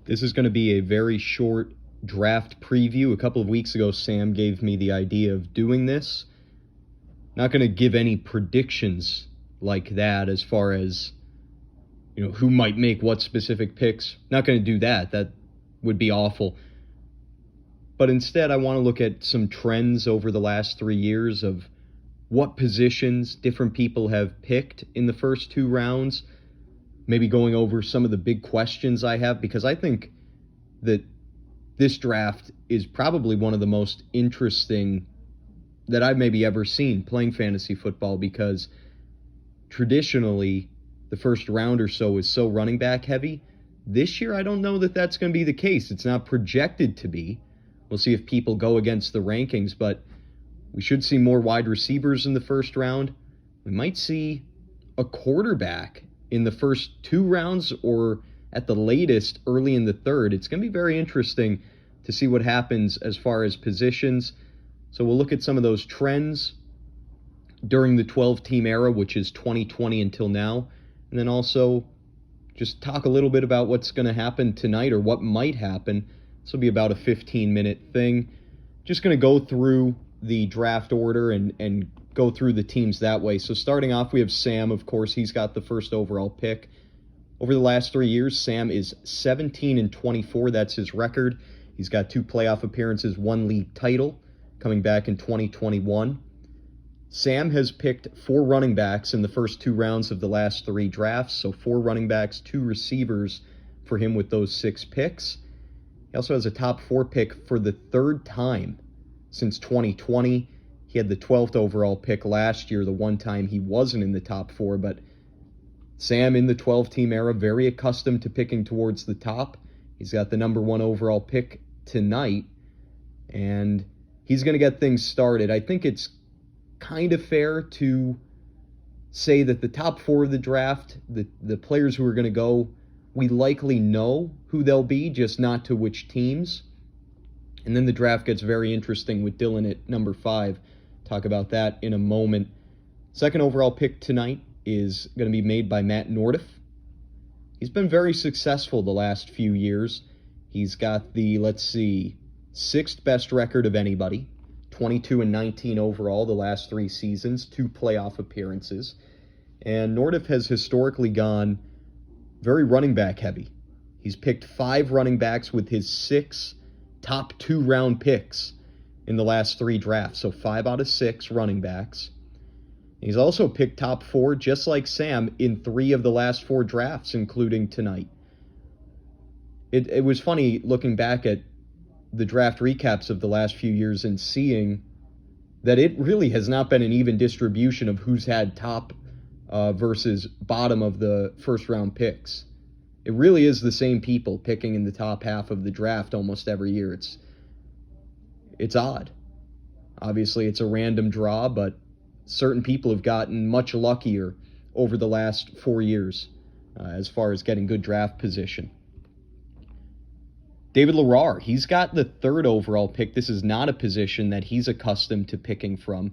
This is going to be a very short draft preview. A couple of weeks ago, Sam gave me the idea of doing this. Not going to give any predictions like that as far as, who might make what specific picks. Not going to do that. That would be awful. But instead, I want to look at some trends over the last 3 years of what positions different people have picked in the first 2 rounds. Maybe going over some of the big questions I have, because I think that this draft is probably one of the most interesting that I've maybe ever seen playing fantasy football, because traditionally the first round or so is so running back heavy. This year, I don't know that that's going to be the case. It's not projected to be. We'll see if people go against the rankings, but we should see more wide receivers in the first round. We might see a quarterback in the first 2 rounds, or at the latest early in the third. It's going to be very interesting to see what happens as far as positions. So we'll look at some of those trends during the 12-team era, which is 2020 until now, and then also just talk a little bit about what's going to happen tonight, or what might happen. This will be about a 15-minute thing. Just going to go through the draft order and go through the teams that way. So starting off, we have Sam, of course. He's got the first overall pick. Over the last 3 years, Sam is 17-24. That's his record. He's got 2 playoff appearances, 1 league title, coming back in 2021. Sam has picked 4 running backs in the first 2 rounds of the last 3 drafts. So 4 running backs, 2 receivers for him with those 6 picks. He also has a top 4 pick for the 3rd time since 2020. He had the 12th overall pick last year, the one time he wasn't in the top 4, but Sam in the 12-team era, very accustomed to picking towards the top. He's got the number 1 overall pick tonight, and he's going to get things started. I think it's kind of fair to say that the top 4 of the draft, the players who are going to go, we likely know who they'll be, just not to which teams. And then the draft gets very interesting with Dylan at number 5. Talk about that in a moment. Second overall pick tonight is going to be made by Matt Nordiff. He's been very successful the last few years. He's got the, 6th best record of anybody. 22-19 overall the last 3 seasons, 2 playoff appearances. And Nordiff has historically gone very running back heavy. He's picked 5 running backs with his 6 top 2 round picks in the last 3 drafts. So 5 out of 6 running backs. He's also picked top 4, just like Sam, in 3 of the last 4 drafts, including tonight. It was funny looking back at the draft recaps of the last few years and seeing that it really has not been an even distribution of who's had top versus bottom of the first round picks. It really is the same people picking in the top half of the draft almost every year. It's odd. Obviously, it's a random draw, but certain people have gotten much luckier over the last 4 years as far as getting good draft position. David Larrar, he's got the 3rd overall pick. This is not a position that he's accustomed to picking from.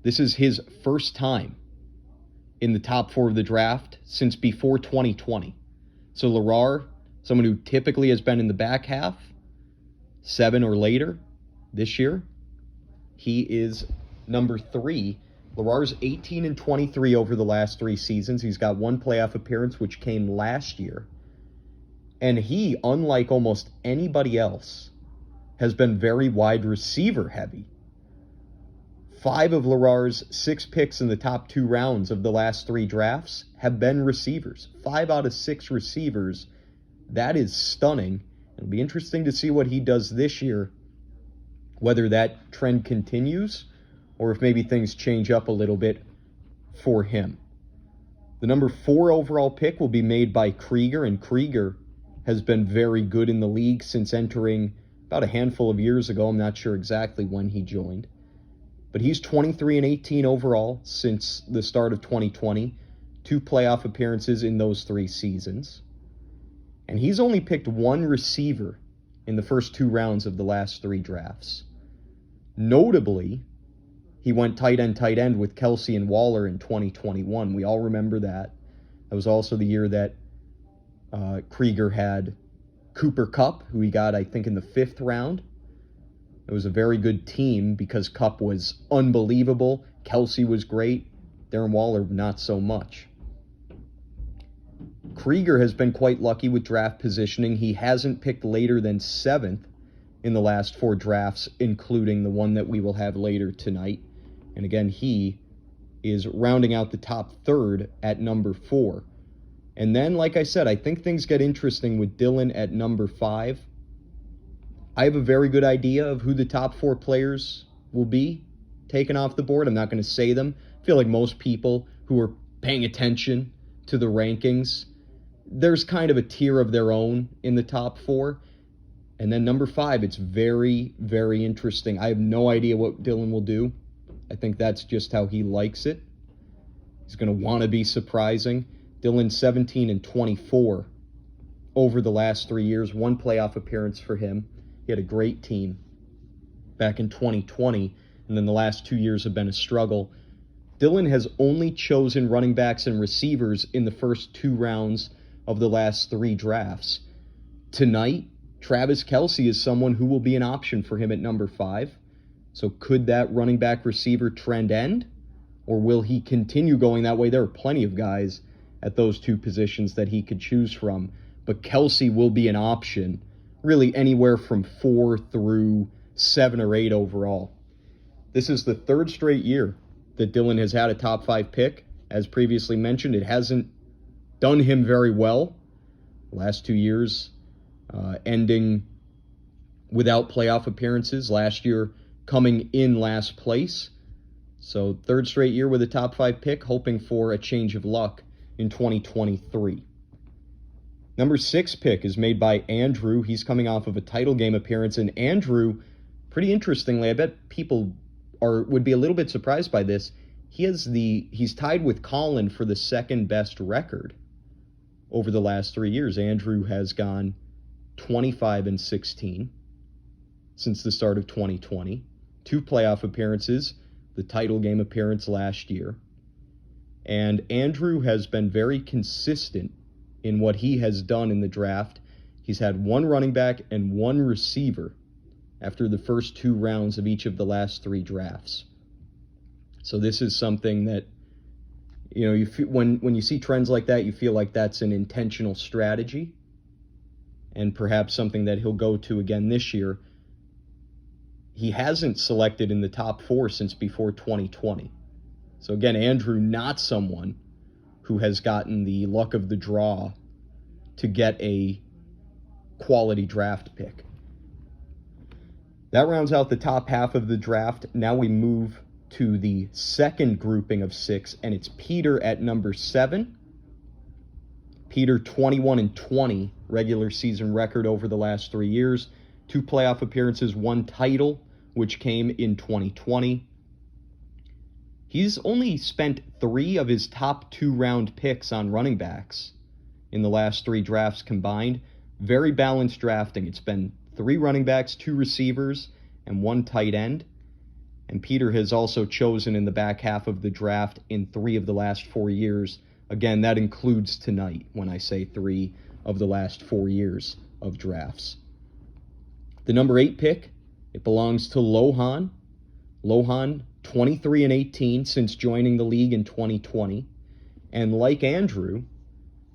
This is his first time in the top 4 of the draft since before 2020. So Larrar, someone who typically has been in the back half, 7 or later this year, he is number 3. Larrar's 18-23 over the last 3 seasons. He's got 1 playoff appearance, which came last year. And he, unlike almost anybody else, has been very wide receiver heavy. 5 of Larrar's 6 picks in the top 2 rounds of the last 3 drafts have been receivers. 5 out of 6 receivers. That is stunning. It'll be interesting to see what he does this year, whether that trend continues or if maybe things change up a little bit for him. The number 4 overall pick will be made by Krieger, and Krieger has been very good in the league since entering about a handful of years ago. I'm not sure exactly when he joined. But he's 23-18 overall since the start of 2020. 2 playoff appearances in those 3 seasons. And he's only picked 1 receiver in the first 2 rounds of the last 3 drafts. Notably, he went tight end with Kelsey and Waller in 2021. We all remember that. That was also the year that Krieger had Cooper Kupp, who he got, I think, in the 5th round. It was a very good team because Kupp was unbelievable. Kelce was great. Darren Waller, not so much. Krieger has been quite lucky with draft positioning. He hasn't picked later than 7th in the last 4 drafts, including the one that we will have later tonight. And again, he is rounding out the top 3rd at number 4. And then, like I said, I think things get interesting with Dylan at number 5. I have a very good idea of who the top 4 players will be taken off the board. I'm not going to say them. I feel like most people who are paying attention to the rankings, there's kind of a tier of their own in the top 4. And then number 5, it's very, very interesting. I have no idea what Dylan will do. I think that's just how he likes it. He's going to want to be surprising. Dylan 17 and 24 over the last 3 years. 1 playoff appearance for him. He had a great team back in 2020, and then the last 2 years have been a struggle. Dylan has only chosen running backs and receivers in the first 2 rounds of the last 3 drafts. Tonight, Travis Kelce is someone who will be an option for him at number 5. So could that running back receiver trend end? Or will he continue going that way? There are plenty of guys at those 2 positions that he could choose from. But Kelce will be an option really anywhere from 4 through 7 or 8 overall. This is the 3rd straight year that Dylan has had a top 5 pick. As previously mentioned, it hasn't done him very well. Last 2 years ending without playoff appearances. Last year coming in last place. So 3rd straight year with a top 5 pick, hoping for a change of luck in 2023. Number 6 pick is made by Andrew. He's coming off of a title game appearance. And Andrew, pretty interestingly, I bet people would be a little bit surprised by this. He's tied with Colin for the 2nd best record over the last 3 years. Andrew has gone 25 and 16 since the start of 2020. 2 playoff appearances, the title game appearance last year. And Andrew has been very consistent in what he has done in the draft. He's had 1 running back and 1 receiver after the first 2 rounds of each of the last 3 drafts. So this is something that, you know, when you see trends like that, you feel like that's an intentional strategy and perhaps something that he'll go to again this year. He hasn't selected in the top 4 since before 2020. So again, Andrew, not someone who has gotten the luck of the draw to get a quality draft pick. That rounds out the top half of the draft. Now we move to the 2nd grouping of 6, and it's Peter at number 7. Peter, 21 and 20 regular season record over the last 3 years. 2 playoff appearances, 1 title, which came in 2020. He's only spent 3 of his top 2 round picks on running backs in the last 3 drafts combined. Very balanced drafting. It's been 3 running backs, 2 receivers, and 1 tight end. And Peter has also chosen in the back half of the draft in 3 of the last 4 years. Again, that includes tonight when I say 3 of the last 4 years of drafts. The number 8 pick, it belongs to Lohan. Lohan, 23 and 18 since joining the league in 2020. And like Andrew,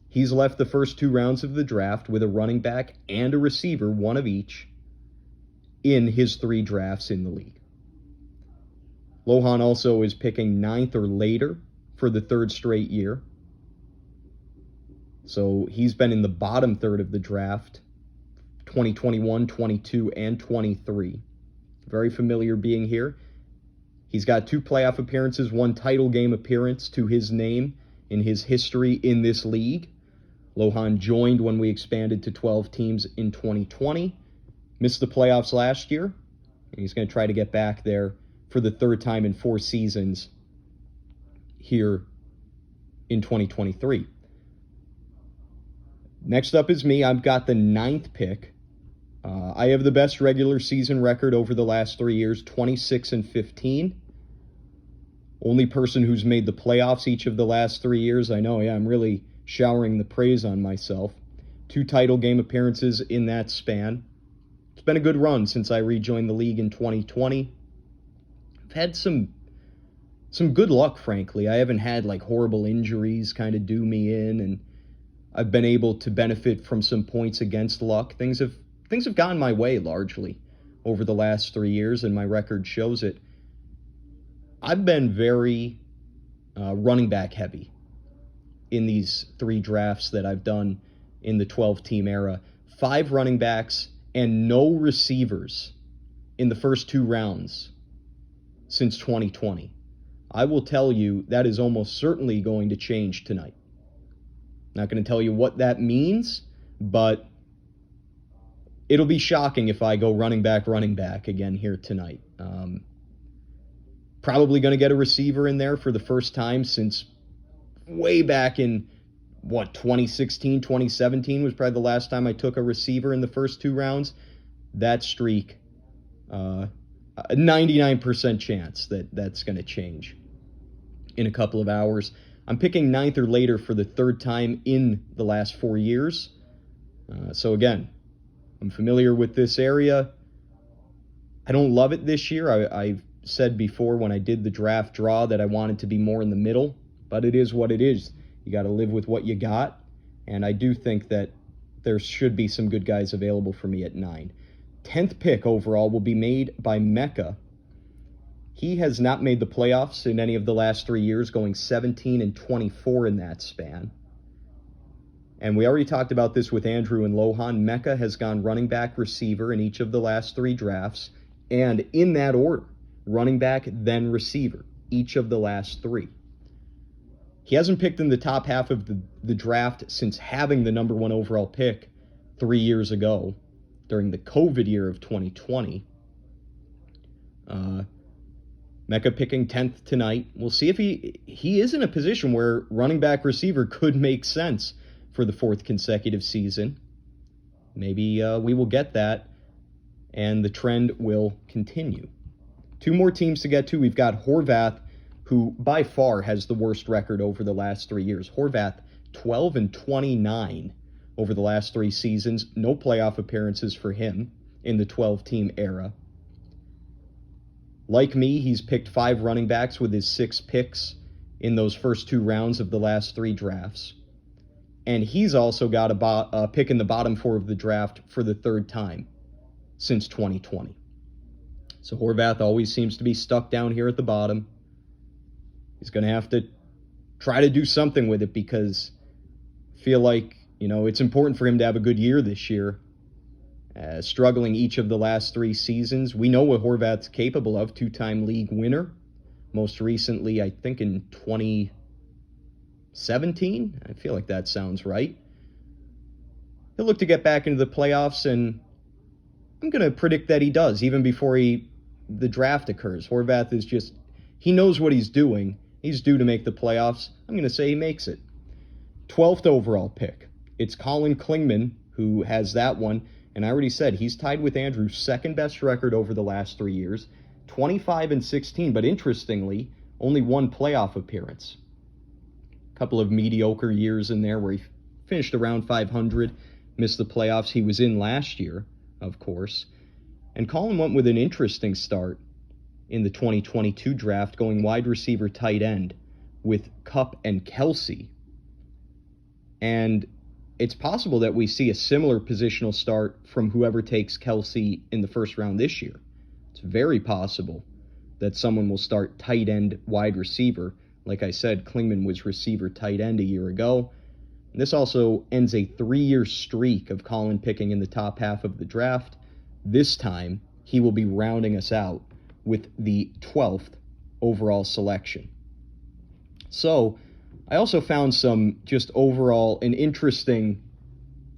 he's left the first 2 rounds of the draft with a running back and a receiver, 1 of each, in his 3 drafts in the league. Lohan also is picking 9th or later for the 3rd straight year. So he's been in the bottom third of the draft, 2021, 22, and 23. Very familiar being here. He's got 2 playoff appearances, 1 title game appearance to his name in his history in this league. Lohan joined when we expanded to 12 teams in 2020. Missed the playoffs last year, and he's going to try to get back there for the 3rd time in 4 seasons here in 2023. Next up is me. I've got the 9th pick. I have the best regular season record over the last 3 years, 26 and 15. Only person who's made the playoffs each of the last 3 years. I know, I'm really showering the praise on myself. 2 title game appearances in that span. It's been a good run since I rejoined the league in 2020. I've had some good luck, frankly. I haven't had like horrible injuries kind of do me in, and I've been able to benefit from some points against luck. Things have gone my way largely over the last 3 years, and my record shows it. I've been very running back heavy in these 3 drafts that I've done in the 12-team era. 5 running backs and no receivers in the first 2 rounds since 2020. I will tell you that is almost certainly going to change tonight. Not going to tell you what that means, but it'll be shocking if I go running back again here tonight. Probably going to get a receiver in there for the first time since way back in, 2016, 2017 was probably the last time I took a receiver in the first 2 rounds. That streak, a 99% chance that's going to change in a couple of hours. I'm picking 9th or later for the 3rd time in the last 4 years. So again, I'm familiar with this area. I don't love it this year. I've said before when I did the draft draw that I wanted to be more in the middle, but it is what it is. You got to live with what you got, and I do think that there should be some good guys available for me at 9. 10th pick overall will be made by Mecca. He has not made the playoffs in any of the last 3 years, going 17-24 in that span. And we already talked about this with Andrew and Lohan. Mecca has gone running back, receiver in each of the last 3 drafts, and in that order, running back, then receiver, each of the last 3. He hasn't picked in the top half of the draft since having the number 1 overall pick 3 years ago during the COVID year of 2020. Mecca picking 10th tonight. We'll see if he is in a position where running back receiver could make sense for the 4th consecutive season. Maybe we will get that, and the trend will continue. 2 more teams to get to. We've got Horvath, who by far has the worst record over the last 3 years. Horvath, 12-29 over the last 3 seasons. No playoff appearances for him in the 12-team era. Like me, he's picked 5 running backs with his 6 picks in those first 2 rounds of the last 3 drafts. And he's also got a pick in the bottom 4 of the draft for the 3rd time since 2020. So Horvath always seems to be stuck down here at the bottom. He's going to have to try to do something with it because I feel like, it's important for him to have a good year this year. Struggling each of the last 3 seasons. We know what Horvath's capable of. 2-time league winner. Most recently, I think in 2017. I feel like that sounds right. He'll look to get back into the playoffs, and I'm going to predict that he does, even before the draft occurs. Horvath is he knows what he's doing. He's due to make the playoffs. I'm going to say he makes it. 12th overall pick. It's Colin Klingman who has that one. And I already said he's tied with Andrew's 2nd best record over the last 3 years. 25-16, but interestingly, only 1 playoff appearance. A couple of mediocre years in there where he finished around 500, missed the playoffs. He was in last year, of course. And Colin went with an interesting start in the 2022 draft, going wide receiver tight end with Kupp and Kelsey. And it's possible that we see a similar positional start from whoever takes Kelsey in the 1st round this year. It's very possible that someone will start tight end wide receiver. Like I said, Klingman was receiver tight end a year ago. And this also ends a 3-year streak of Colin picking in the top half of the draft. This time, he will be rounding us out with the 12th overall selection. So, I also found some just overall an interesting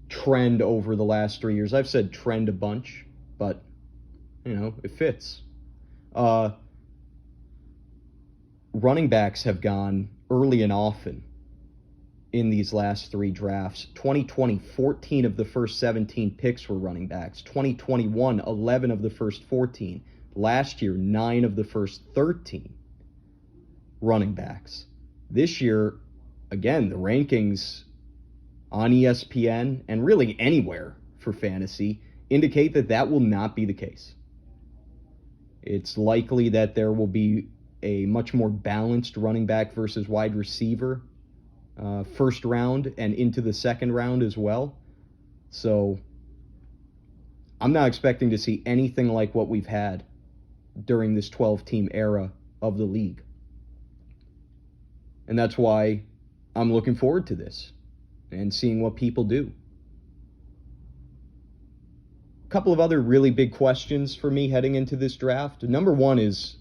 trend over the last 3 years. I've said trend a bunch, but, it fits. Running backs have gone early and often in these last 3 drafts. 2020, 14 of the first 17 picks were running backs. 2021, 11 of the first 14. Last year, 9 of the first 13 running backs. This year, again, the rankings on ESPN and really anywhere for fantasy indicate that that will not be the case. It's likely that there will be a much more balanced running back versus wide receiver first round and into the second round as well. So I'm not expecting to see anything like what we've had during this 12-team era of the league. And that's why I'm looking forward to this and seeing what people do. A couple of other really big questions for me heading into this draft. Number one is,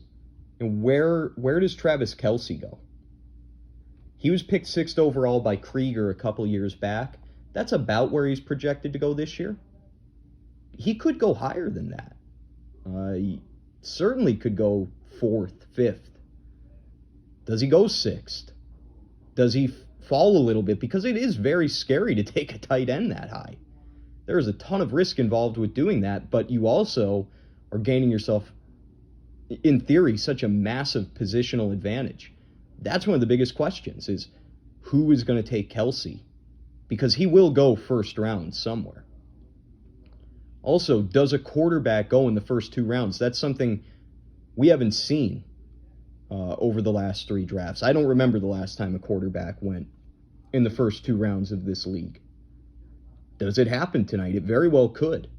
where does Travis Kelce go? He was picked 6th overall by Krieger a couple years back. That's about where he's projected to go this year. He could go higher than that. He certainly could go 4th, 5th. Does he go 6th? Does he fall a little bit? Because it is very scary to take a tight end that high. There is a ton of risk involved with doing that, but you also are gaining yourself, in theory, such a massive positional advantage. That's one of the biggest questions, is who is going to take Kelce? Because he will go first round somewhere. Also, does a quarterback go in the first 2 rounds? That's something we haven't seen over the last 3 drafts. I don't remember the last time a quarterback went in the first 2 rounds of this league. Does it happen tonight? It very well could.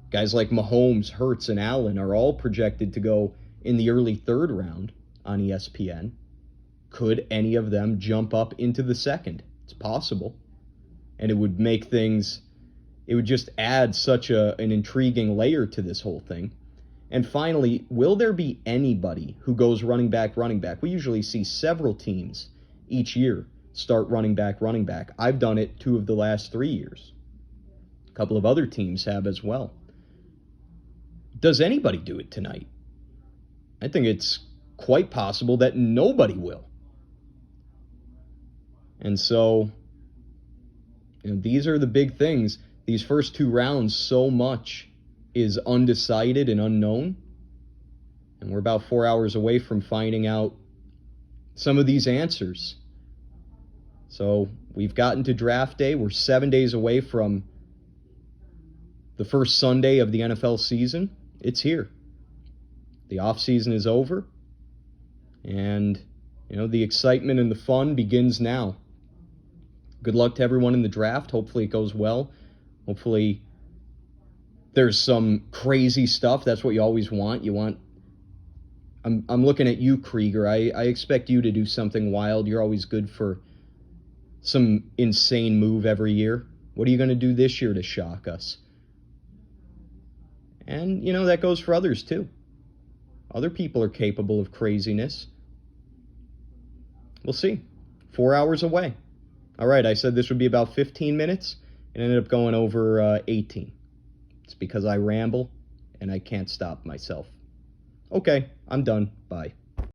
Guys like Mahomes, Hurts, and Allen are all projected to go in the early 3rd round on ESPN. Could any of them jump up into the 2nd? It's possible. And it would make things, it would just add such an intriguing layer to this whole thing. And finally, will there be anybody who goes running back? We usually see several teams each year start running back. I've done it 2 of the last 3 years. A couple of other teams have as well. Does anybody do it tonight? I think it's quite possible that nobody will. And so, these are the big things. These first 2 rounds, so much is undecided and unknown. And we're about 4 hours away from finding out some of these answers. So we've gotten to draft day. We're 7 days away from the first Sunday of the NFL season. It's here. The offseason is over. And, the excitement and the fun begins now. Good luck to everyone in the draft. Hopefully it goes well. Hopefully there's some crazy stuff. That's what you always want. I'm looking at you, Krieger. I expect you to do something wild. You're always good for some insane move every year. What are you going to do this year to shock us? And, that goes for others too. Other people are capable of craziness. We'll see. 4 hours away. All right, I said this would be about 15 minutes. It ended up going over 18. It's because I ramble and I can't stop myself. Okay, I'm done. Bye.